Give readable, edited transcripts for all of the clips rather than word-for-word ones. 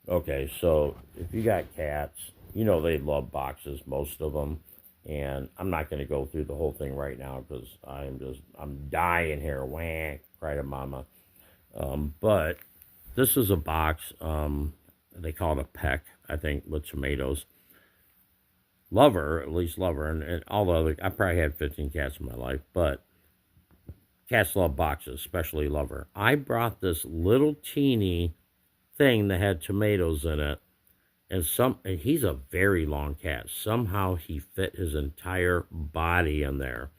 Okay, so if you got cats, you know they love boxes, most of them. And I'm not going to go through the whole thing right now because I'm dying here. Whack, cry to mama. But this is a box. They call it a peck, I think, with tomatoes. Lover, at least Lover, and all the other. I probably had 15 cats in my life, but cats love boxes, especially Lover. I brought this little teeny thing that had tomatoes in it, and he's a very long cat. Somehow he fit his entire body in there.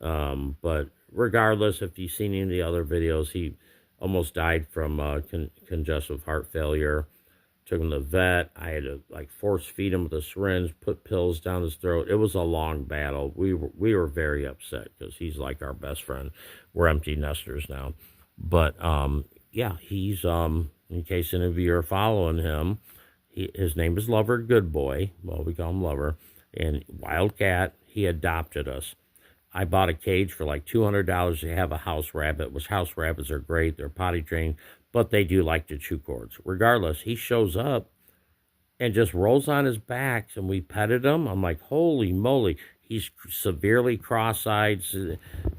But regardless, if you've seen any of the other videos, he almost died from congestive heart failure. Took him to the vet. I had to like force feed him with a syringe, put pills down his throat. It was a long battle. We were very upset because he's like our best friend. We're empty nesters now, but yeah, he's in case any of you are following him, his name is Lover Goodboy. Well, we call him Lover, and Wildcat. He adopted us. I bought a cage for like $200 to have a house rabbit, which house rabbits are great. They're potty trained, but they do like to chew cords. Regardless, he shows up and just rolls on his back, and we petted him. I'm like, holy moly. He's severely cross-eyed.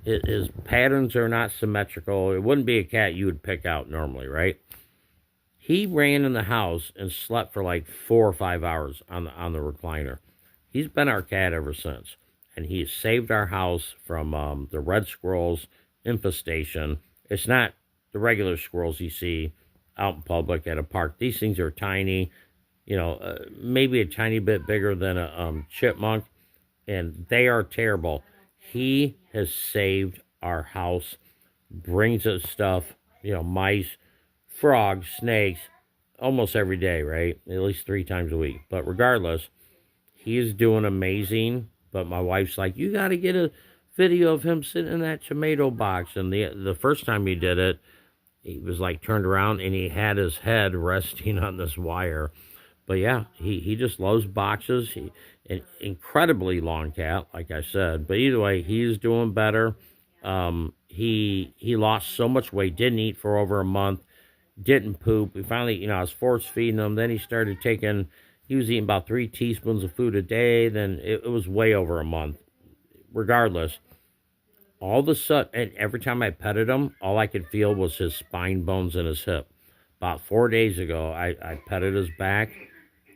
His patterns are not symmetrical. It wouldn't be a cat you would pick out normally, right? He ran in the house and slept for like 4 or 5 hours on the recliner. He's been our cat ever since, and he has saved our house from the red squirrels infestation. It's not the regular squirrels you see out in public at a park. These things are tiny, maybe a tiny bit bigger than a chipmunk, and they are terrible. He has saved our house, brings us stuff, mice, frogs, snakes, almost every day, right? At least 3 times a week. But regardless, he is doing amazing. But my wife's like, you got to get a video of him sitting in that tomato box. And the first time he did it, he was like turned around and he had his head resting on this wire. But yeah, he just loves boxes. An incredibly long cat, like I said. But either way, he's doing better. He lost so much weight, didn't eat for over a month, didn't poop. We finally, I was force feeding him. Then he started he was eating about 3 teaspoons of food a day. Then it was way over a month. Regardless, all of a sudden, and every time I petted him, all I could feel was his spine bones in his hip. About 4 days ago, I petted his back.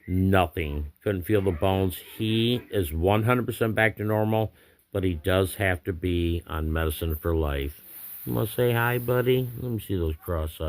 Nothing. Couldn't feel the bones. He is 100% back to normal, but he does have to be on medicine for life. You want to say hi, buddy? Let me see those cross eyes.